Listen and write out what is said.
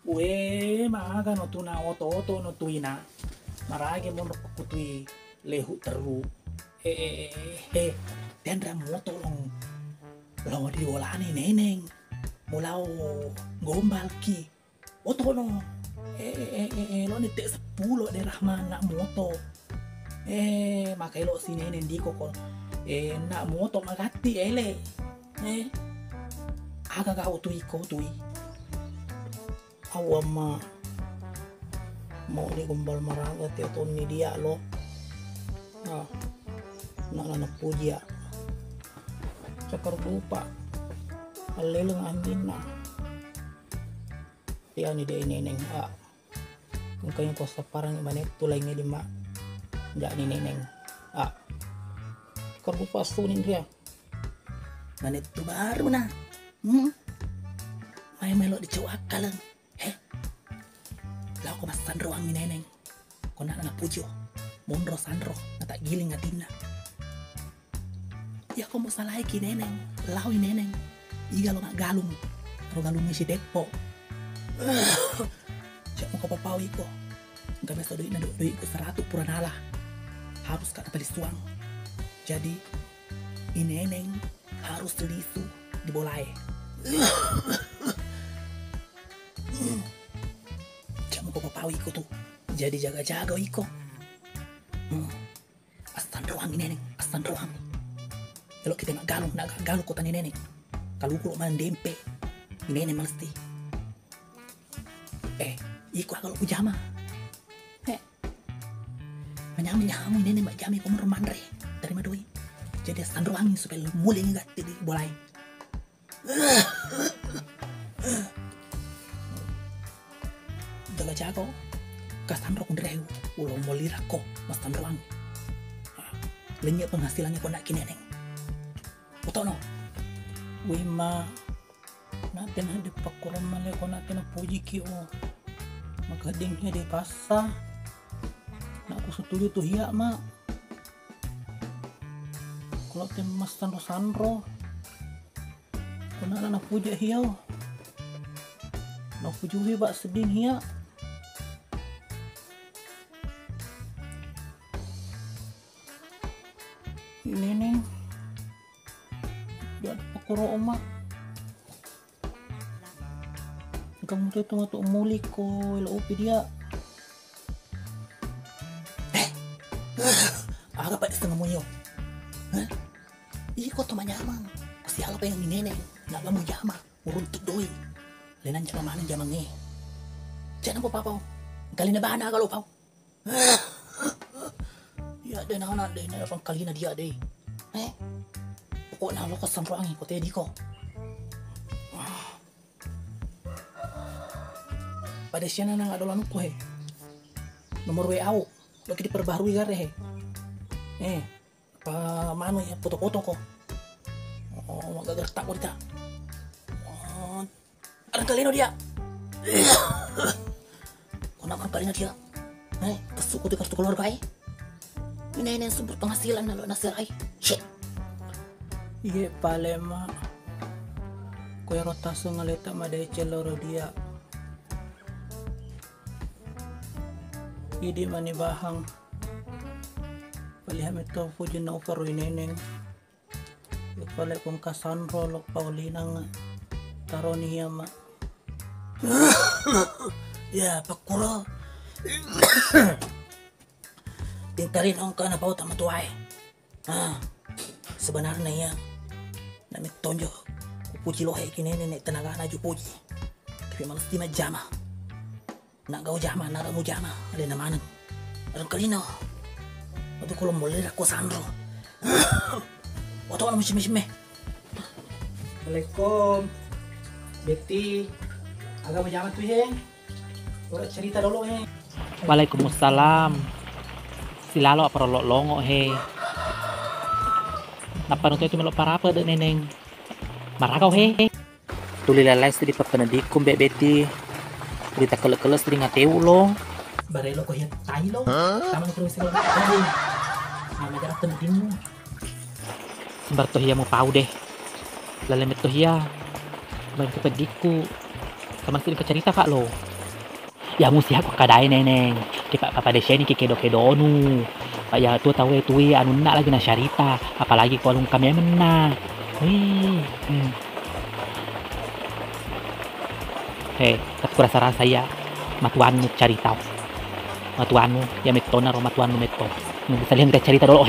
Ue maaga no tuna oto no tuina. Marage mo no kutui lehu teru. Tendra moto long di olani neneng. Mulau gombal ki. Oto no. Lo ni te 10 daerah mana moto. Makai lo si neneng di koko. Nak moto magati ele. Aga kau tui ko tui. Awama mau di gombal maraga teaton ni dia lo. Nak puji ya. Cakar lupa. Aleleng angin na. Dia ni dia neneng kung kayong ko sa parang imanet tulay nga di ma. Diyan ni neneng. Cakar lupa sunin dia. Manet tu baru na. May melo di cewak kalang. Lau ko mas Sandro ang neneng. Ko na pujo. Monro Sandro na tak giling atina. Ya ko mo salay ki neneng. Lau neneng. Iga lo nga galung. Pero galung ni si Dekpo. Siya mo kapapawi ko. Ang kami sa duit ko 100 puranala. Harus ka napaliswang. Jadi ineneng harus lisu di bolai. Siya mo kapapawi ko tuh. Jadi jaga-jaga iko. Astan ruang ineneng. Astan ruang. Kalau kita naggalong ko tani neneng. Kalukulo man dempe. Ineneng malesti. Iko kalau pujama. Manyami ineneng majami ko mermandre. Dari madoi. Jadi astan ruang supaya mulai ngat di bolai. Jaga-jaga. Kasandro kung direhu. Ulo molira ko. Mas tanruang. Lenya penghasilannya ko nak kineneng. Betul no? Wima natin na di pakuran mali ko natin na puji ki o magading niya di pasa na ako sutuloy to hiya ma kalau natin mas Sandro kung na puji hiyaw na pujuhi ba seding hiya neneng dia pakuro oma kamu tuh tuh umuli ko ilopi dia aga pa setengah mo yo iko to manyamang kasi ala pa yung neneng naga mo yama uruntuk doi lenan jama manin jamang ni jangan po papaw kali na ba na agalo paw ya de na de na pang kali na dia de ko na lo ko samro angin ko te di ko pada siya na nang adolan ko nomor WA lo lagi diperbarui gare pa mano ya foto-foto ko magagertak ko dita ada kali no dia kona kali na dia kasuko di kartu keluarga ini sumber penghasilan na lo nasiray shit. Iya palema kuya rotaso ngaleta maday celoro dia idi manibahang paliham ito pujin na ufaro ineneng ipalay kong Kasandro lok Paulina nga taro niya ma ya pakuro tintarin ang ka na paut matuay sebenarnya ya namit tonjo puji lo kini nenek tenaga naju puji tapi malas di jama nak gau jama nak mu jama ada nama orang kalino waktu kalau mulai aku Sandro waktu orang misi-misi Assalamualaikum Betty agak mau jama tuh orang cerita dulu Waalaikumsalam silalo apa longo napanuto itu melok para apa dek neneng marakau tuli lalai di papanadikum beti di takele-keles di ngateu lo barelo ko hiya tayo lo tama na terus lo nama jarak penting mo sembar toh hiya mo pau deh lalemit toh hiya bain kapadiku Sama sini ke cerita kak lo. Ya musti aku kadai neneng. Kita papa desa ini kedo nu. Pak ya tu tahu itu anu nak lagi na syarita. Apalagi kalau kami menang. Wih. Tapi rasa ya matuanmu cari tahu. Matuanmu ya metona ro matuanmu meto. Bisa lihat kita cerita dulu